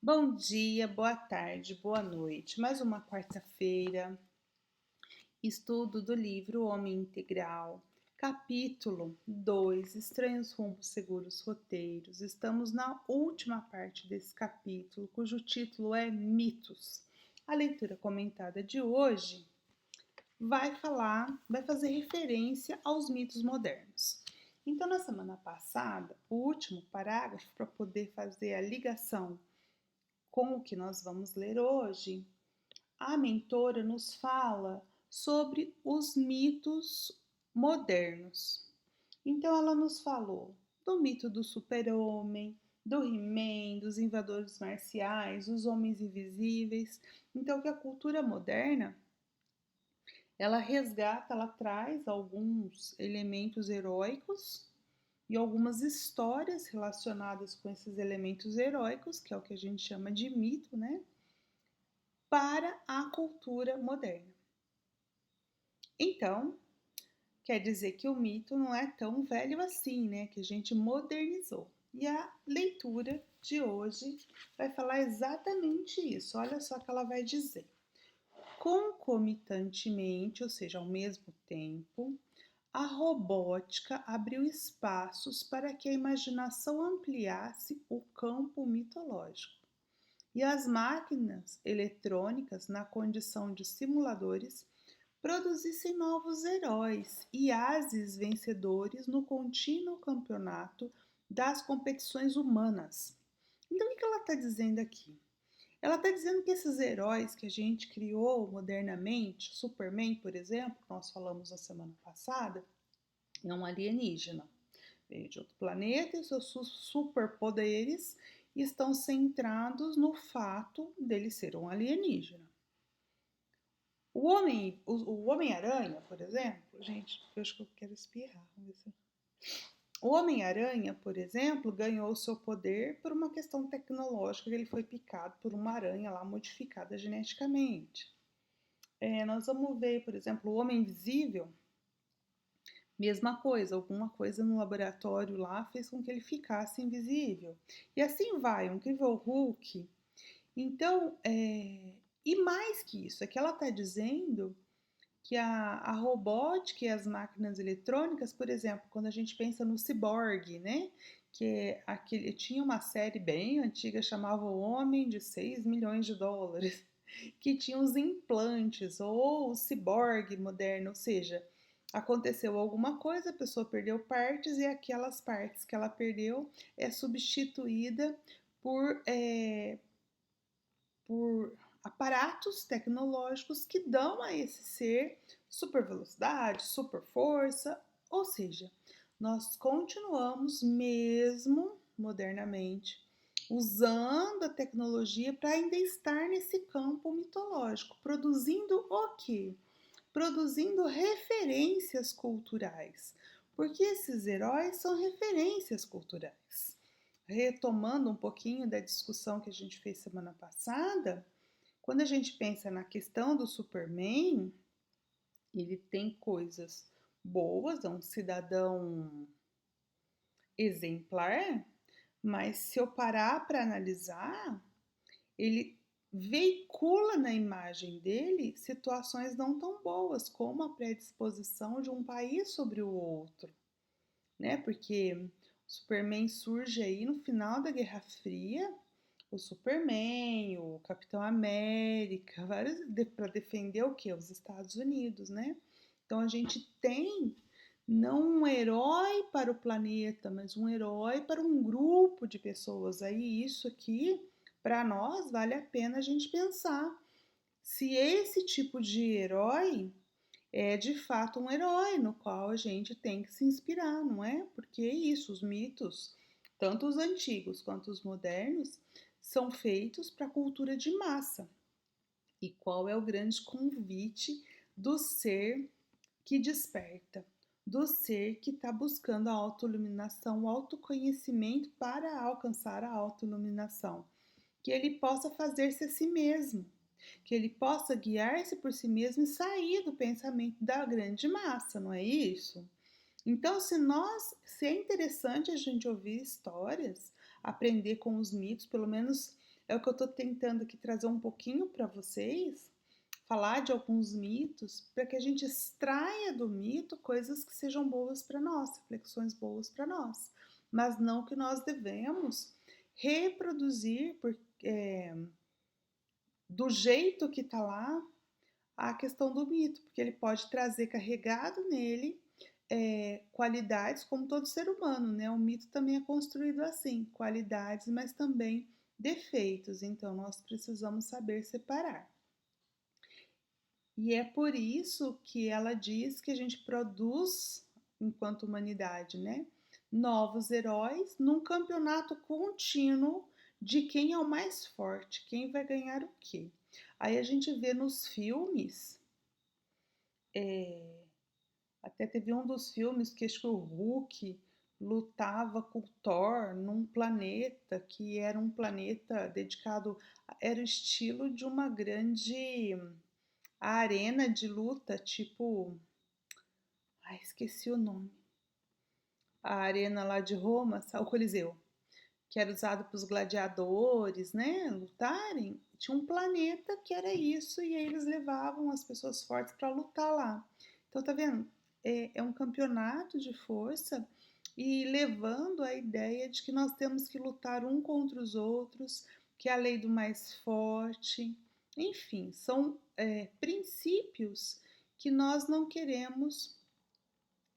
Bom dia, boa tarde, boa noite. Mais uma quarta-feira, estudo do livro Homem Integral, capítulo 2, Estranhos Rumos, Seguros Roteiros. Estamos na última parte desse capítulo, cujo título é Mitos. A leitura comentada de hoje vai fazer referência aos mitos modernos. Então, na semana passada, o último parágrafo, para poder fazer a ligação com o que nós vamos ler hoje, a mentora nos fala sobre os mitos modernos. Então, ela nos falou do mito do super-homem, do He-Man, dos invasores marciais, dos homens invisíveis. Então, que a cultura moderna ela resgata, ela traz alguns elementos heróicos e algumas histórias relacionadas com esses elementos heróicos, que é o que a gente chama de mito, né? Para a cultura moderna. Então, quer dizer que o mito não é tão velho assim, né? Que a gente modernizou. E a leitura de hoje vai falar exatamente isso. Olha só o que ela vai dizer. Concomitantemente, ou seja, ao mesmo tempo, a robótica abriu espaços para que a imaginação ampliasse o campo mitológico. E as máquinas eletrônicas, na condição de simuladores, produzissem novos heróis e ases vencedores no contínuo campeonato das competições humanas. Então, o que ela está dizendo aqui? Ela está dizendo que esses heróis que a gente criou modernamente, Superman, por exemplo, que nós falamos na semana passada, é um alienígena. Veio de outro planeta e seus superpoderes estão centrados no fato dele ser um alienígena. O Homem-Aranha, por exemplo, gente, eu acho que eu quero espirrar. O Homem-Aranha, por exemplo, ganhou o seu poder por uma questão tecnológica, que ele foi picado por uma aranha lá modificada geneticamente. Nós vamos ver, por exemplo, o Homem Invisível, mesma coisa, alguma coisa no laboratório lá fez com que ele ficasse invisível. E assim vai, um incrível Hulk. Então, e mais que isso, é que ela está dizendo que a robótica e as máquinas eletrônicas, por exemplo, quando a gente pensa no ciborgue, né? Que é aquele, tinha uma série bem antiga, chamava O Homem de 6 milhões de dólares, que tinha os implantes, ou o ciborgue moderno, ou seja, aconteceu alguma coisa, a pessoa perdeu partes e aquelas partes que ela perdeu é substituída por aparatos tecnológicos que dão a esse ser super velocidade, super força, ou seja, nós continuamos mesmo modernamente usando a tecnologia para ainda estar nesse campo mitológico, produzindo o quê? Produzindo referências culturais, porque esses heróis são referências culturais. Retomando um pouquinho da discussão que a gente fez semana passada, quando a gente pensa na questão do Superman, ele tem coisas boas, é um cidadão exemplar, mas se eu parar para analisar, ele veicula na imagem dele situações não tão boas, como a predisposição de um país sobre o outro, né? Porque o Superman surge aí no final da Guerra Fria, o Superman, o Capitão América, vários para defender o que? Os Estados Unidos, né? Então a gente tem não um herói para o planeta, mas um herói para um grupo de pessoas. Aí isso aqui, para nós, vale a pena a gente pensar se esse tipo de herói é de fato um herói no qual a gente tem que se inspirar, não é? Porque é isso, os mitos, tanto os antigos quanto os modernos, são feitos para a cultura de massa. E qual é o grande convite do ser que desperta, do ser que está buscando a autoiluminação, o autoconhecimento para alcançar a autoiluminação? Que ele possa fazer-se a si mesmo, que ele possa guiar-se por si mesmo e sair do pensamento da grande massa, não é isso? Então, se é interessante a gente ouvir histórias, aprender com os mitos, pelo menos é o que eu estou tentando aqui trazer um pouquinho para vocês, falar de alguns mitos, para que a gente extraia do mito coisas que sejam boas para nós, reflexões boas para nós, mas não que nós devemos reproduzir do jeito que está lá a questão do mito, porque ele pode trazer carregado nele qualidades, como todo ser humano, né? O mito também é construído assim, qualidades, mas também defeitos. Então, nós precisamos saber separar. E é por isso que ela diz que a gente produz, enquanto humanidade, né? Novos heróis num campeonato contínuo de quem é o mais forte, quem vai ganhar o quê. Aí a gente vê nos filmes, até teve um dos filmes que acho que o Hulk lutava com o Thor num planeta que era um planeta dedicado, era o estilo de uma grande arena de luta, tipo, ai, esqueci o nome. A arena lá de Roma, o Coliseu, que era usado para os gladiadores, né, lutarem. Tinha um planeta que era isso e aí eles levavam as pessoas fortes para lutar lá. Então, tá vendo? É um campeonato de força e levando a ideia de que nós temos que lutar um contra os outros, que é a lei do mais forte. Enfim, são princípios que nós não queremos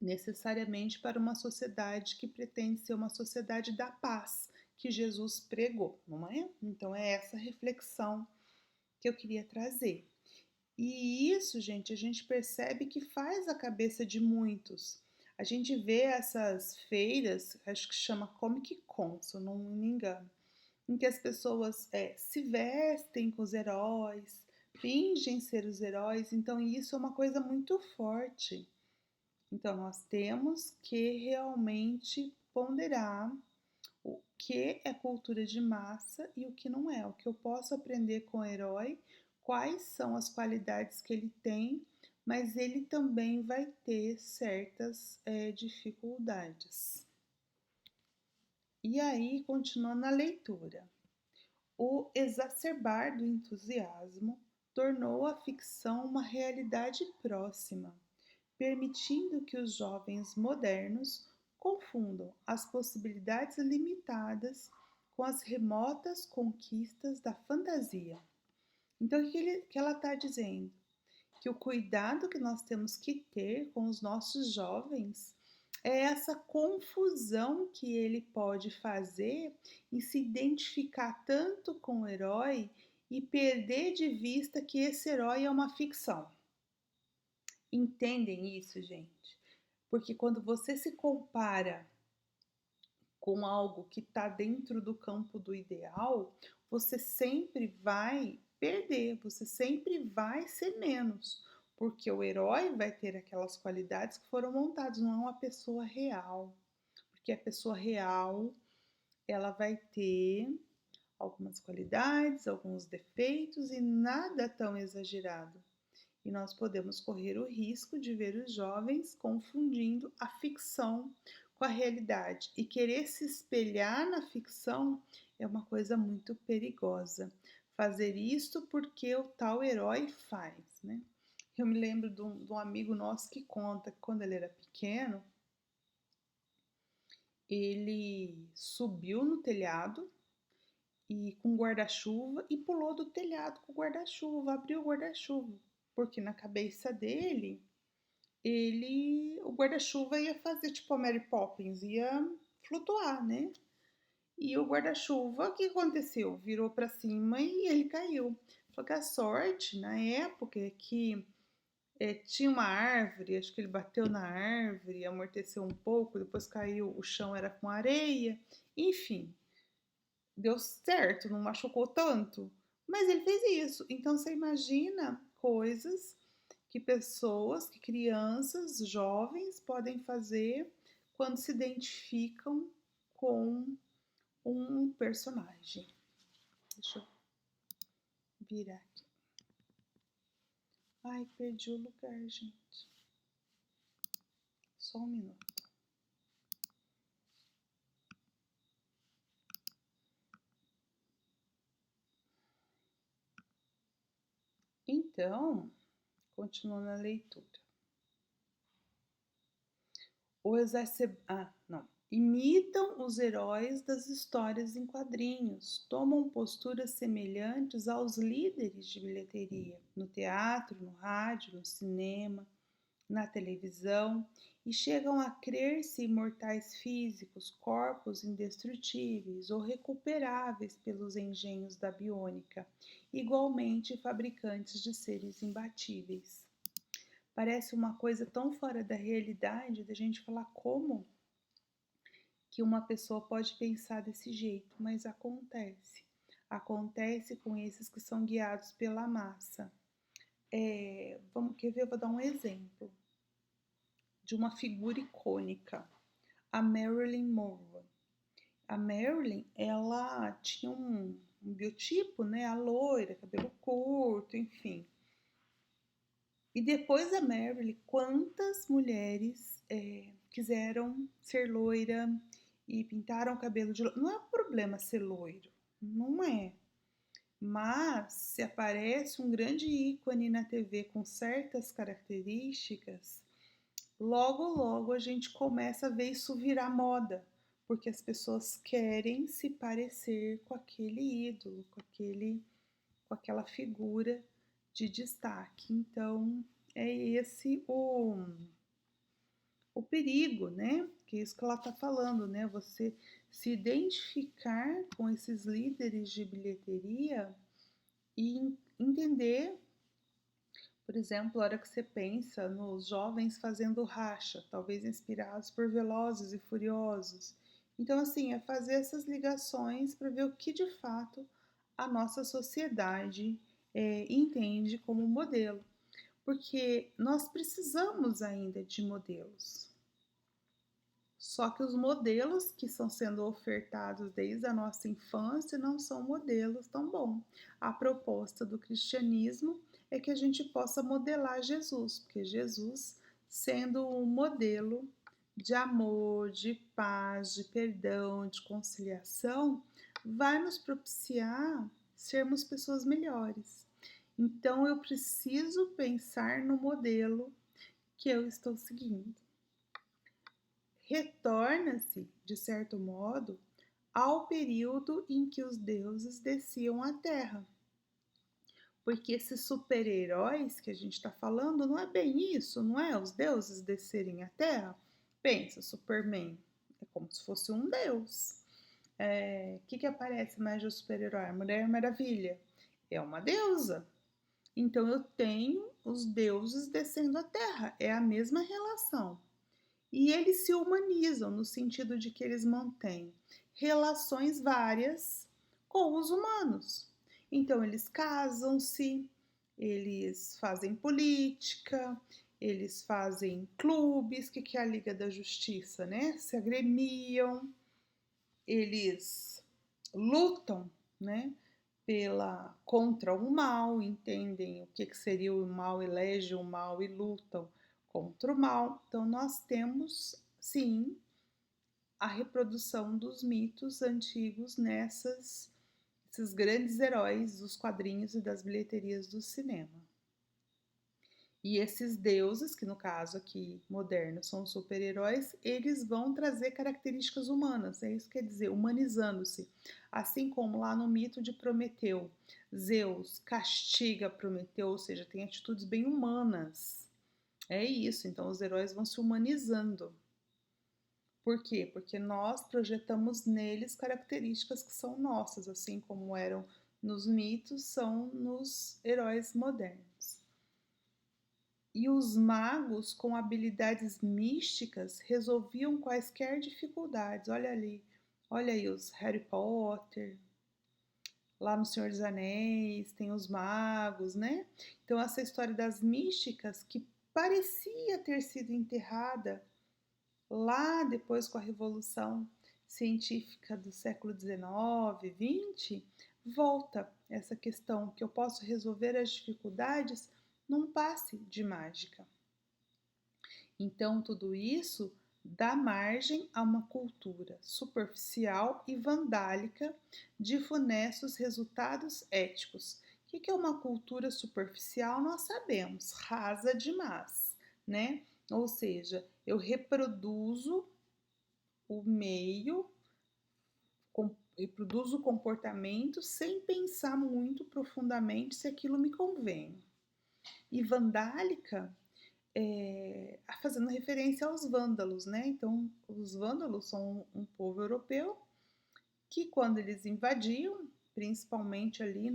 necessariamente para uma sociedade que pretende ser uma sociedade da paz que Jesus pregou, não é? Então é essa reflexão que eu queria trazer. E isso, gente, a gente percebe que faz a cabeça de muitos. A gente vê essas feiras, acho que chama Comic Con, se eu não me engano, em que as pessoas se vestem com os heróis, fingem ser os heróis, então isso é uma coisa muito forte. Então, nós temos que realmente ponderar o que é cultura de massa e o que não é. O que eu posso aprender com o herói, quais são as qualidades que ele tem, mas ele também vai ter certas dificuldades. E aí, continuando a leitura. O exacerbar do entusiasmo tornou a ficção uma realidade próxima, permitindo que os jovens modernos confundam as possibilidades limitadas com as remotas conquistas da fantasia. Então, o que ela está dizendo? Que o cuidado que nós temos que ter com os nossos jovens é essa confusão que ele pode fazer em se identificar tanto com o herói e perder de vista que esse herói é uma ficção. Entendem isso, gente? Porque quando você se compara com algo que está dentro do campo do ideal, você sempre vai perder, você sempre vai ser menos, porque o herói vai ter aquelas qualidades que foram montadas, não é uma pessoa real, porque a pessoa real ela vai ter algumas qualidades, alguns defeitos e nada tão exagerado. E nós podemos correr o risco de ver os jovens confundindo a ficção com a realidade. E querer se espelhar na ficção é uma coisa muito perigosa. Fazer isto porque o tal herói faz, né? Eu me lembro de um amigo nosso que conta que quando ele era pequeno, ele subiu no telhado e com guarda-chuva e pulou do telhado com o guarda-chuva, abriu o guarda-chuva, porque na cabeça dele o guarda-chuva ia fazer tipo a Mary Poppins, ia flutuar, né? E o guarda-chuva, o que aconteceu? Virou para cima e ele caiu. Só que a sorte na época é que tinha uma árvore, acho que ele bateu na árvore, amorteceu um pouco, depois caiu, o chão era com areia, enfim, deu certo, não machucou tanto, mas ele fez isso. Então você imagina coisas que pessoas, que crianças, jovens podem fazer quando se identificam com um personagem. Deixa eu virar aqui. Ai, perdi o lugar, gente. Só um minuto. Então, continuando a leitura. Imitam os heróis das histórias em quadrinhos, tomam posturas semelhantes aos líderes de bilheteria, no teatro, no rádio, no cinema, na televisão, e chegam a crer-se imortais físicos, corpos indestrutíveis ou recuperáveis pelos engenhos da biônica, igualmente fabricantes de seres imbatíveis. Parece uma coisa tão fora da realidade da gente falar como que uma pessoa pode pensar desse jeito, mas acontece. Acontece com esses que são guiados pela massa. Quer ver? Eu vou dar um exemplo de uma figura icônica, a Marilyn Monroe. A Marilyn, ela tinha um biotipo, né? A loira, cabelo curto, enfim. E depois da Marilyn, quantas mulheres quiseram ser loira e pintaram o cabelo de loiro? Não é um problema ser loiro, não é. Mas se aparece um grande ícone na TV com certas características, logo a gente começa a ver isso virar moda, porque as pessoas querem se parecer com aquele ídolo, com aquela figura de destaque. Então, é esse o perigo, né? Que é isso que ela está falando, né? Você se identificar com esses líderes de bilheteria e entender, por exemplo, a hora que você pensa nos jovens fazendo racha, talvez inspirados por Velozes e Furiosos. Então, assim, é fazer essas ligações para ver o que de fato a nossa sociedade entende como modelo, porque nós precisamos ainda de modelos. Só que os modelos que estão sendo ofertados desde a nossa infância não são modelos tão bons. A proposta do cristianismo é que a gente possa modelar Jesus, porque Jesus, sendo um modelo de amor, de paz, de perdão, de conciliação, vai nos propiciar sermos pessoas melhores. Então eu preciso pensar no modelo que eu estou seguindo. Retorna-se, de certo modo, ao período em que os deuses desciam à Terra. Porque esses super-heróis que a gente está falando não é bem isso, não é? Os deuses descerem à Terra. Pensa, Superman é como se fosse um deus. Que aparece mais de super-herói? Mulher Maravilha é uma deusa. Então eu tenho os deuses descendo à Terra, é a mesma relação. E eles se humanizam no sentido de que eles mantêm relações várias com os humanos. Então eles casam-se, eles fazem política, eles fazem clubes, que é a Liga da Justiça, né? Se agremiam, eles lutam, né? Contra o mal, entendem o que seria o mal, elegem o mal e lutam contra o mal. Então nós temos, sim, a reprodução dos mitos antigos esses grandes heróis dos quadrinhos e das bilheterias do cinema. E esses deuses, que no caso aqui modernos são super-heróis, eles vão trazer características humanas, é isso que quer dizer, humanizando-se. Assim como lá no mito de Prometeu, Zeus castiga Prometeu, ou seja, tem atitudes bem humanas. É isso, então os heróis vão se humanizando. Por quê? Porque nós projetamos neles características que são nossas, assim como eram nos mitos, são nos heróis modernos. E os magos com habilidades místicas resolviam quaisquer dificuldades. Olha ali, olha aí os Harry Potter, lá no Senhor dos Anéis tem os magos, né? Então essa história das místicas que parecia ter sido enterrada lá depois com a Revolução Científica do século XIX, XX, volta essa questão que eu posso resolver as dificuldades num passe de mágica. Então, tudo isso dá margem a uma cultura superficial e vandálica de funestos resultados éticos. que é uma cultura superficial? Nós sabemos, rasa demais, né? Ou seja, eu reproduzo o meio, reproduzo o comportamento sem pensar muito profundamente se aquilo me convém. E vandálica fazendo referência aos vândalos, né? Então, os vândalos são um povo europeu que, quando eles invadiam, principalmente ali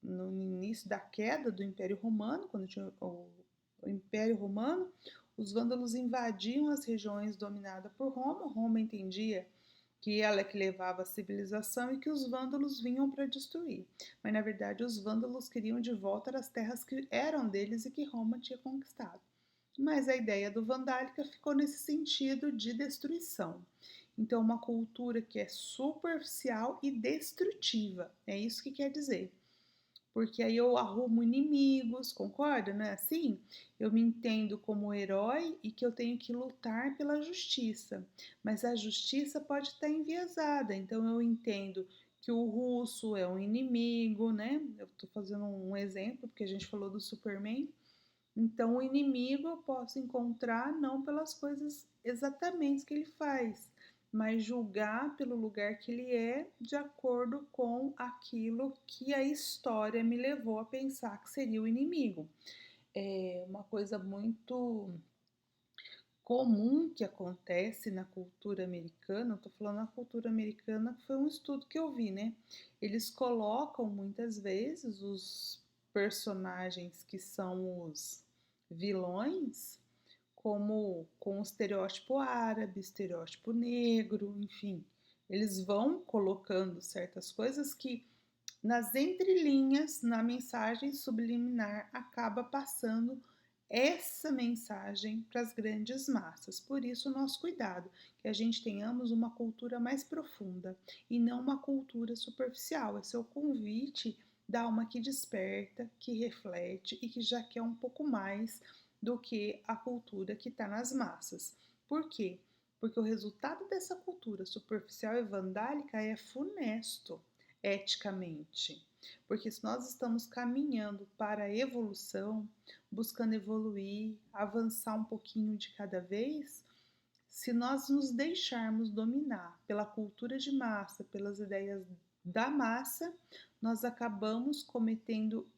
no início da queda do Império Romano, quando tinha o Império Romano, os vândalos invadiam as regiões dominadas por Roma. Roma entendia que ela é que levava a civilização e que os vândalos vinham para destruir. Mas na verdade os vândalos queriam de volta as terras que eram deles e que Roma tinha conquistado. Mas a ideia do vandálica ficou nesse sentido de destruição. Então, uma cultura que é superficial e destrutiva, é isso que quer dizer. Porque aí eu arrumo inimigos, concorda, não é assim? Eu me entendo como herói e que eu tenho que lutar pela justiça. Mas a justiça pode estar enviesada, então eu entendo que o russo é um inimigo, né? Eu estou fazendo um exemplo, porque a gente falou do Superman. Então, o inimigo eu posso encontrar não pelas coisas exatamente que ele faz, mas julgar pelo lugar que ele é, de acordo com aquilo que a história me levou a pensar que seria o inimigo. É uma coisa muito comum que acontece na cultura americana. Eu tô falando na cultura americana, que foi um estudo que eu vi, né? Eles colocam muitas vezes os personagens que são os vilões como com o estereótipo árabe, estereótipo negro, enfim. Eles vão colocando certas coisas que nas entrelinhas, na mensagem subliminar, acaba passando essa mensagem para as grandes massas. Por isso, o nosso cuidado, que a gente tenhamos uma cultura mais profunda e não uma cultura superficial. Esse é o convite da alma que desperta, que reflete e que já quer um pouco mais do que a cultura que está nas massas. Por quê? Porque o resultado dessa cultura superficial e vandálica é funesto eticamente. Porque se nós estamos caminhando para a evolução, buscando evoluir, avançar um pouquinho de cada vez, se nós nos deixarmos dominar pela cultura de massa, pelas ideias da massa, nós acabamos cometendo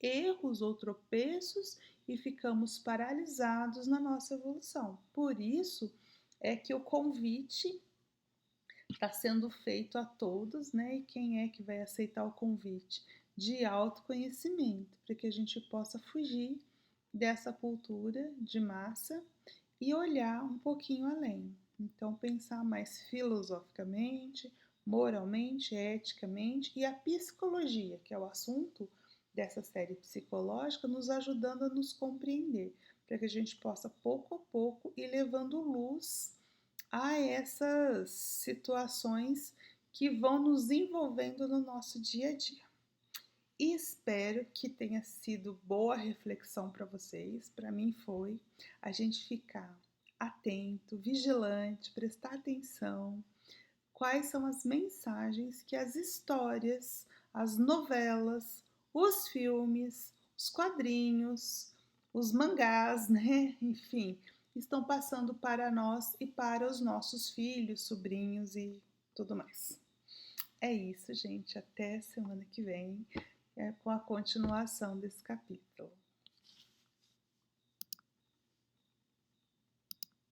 erros ou tropeços e ficamos paralisados na nossa evolução. Por isso é que o convite está sendo feito a todos, né? E quem é que vai aceitar o convite? De autoconhecimento, para que a gente possa fugir dessa cultura de massa e olhar um pouquinho além. Então, pensar mais filosoficamente, moralmente, eticamente e a psicologia, que é o assunto dessa série psicológica, nos ajudando a nos compreender, para que a gente possa pouco a pouco ir levando luz a essas situações que vão nos envolvendo no nosso dia a dia. E espero que tenha sido boa reflexão para vocês. Para mim foi a gente ficar atento, vigilante, prestar atenção. Quais são as mensagens que as histórias, as novelas, os filmes, os quadrinhos, os mangás, né? Enfim, estão passando para nós e para os nossos filhos, sobrinhos e tudo mais. É isso, gente. Até semana que vem com a continuação desse capítulo.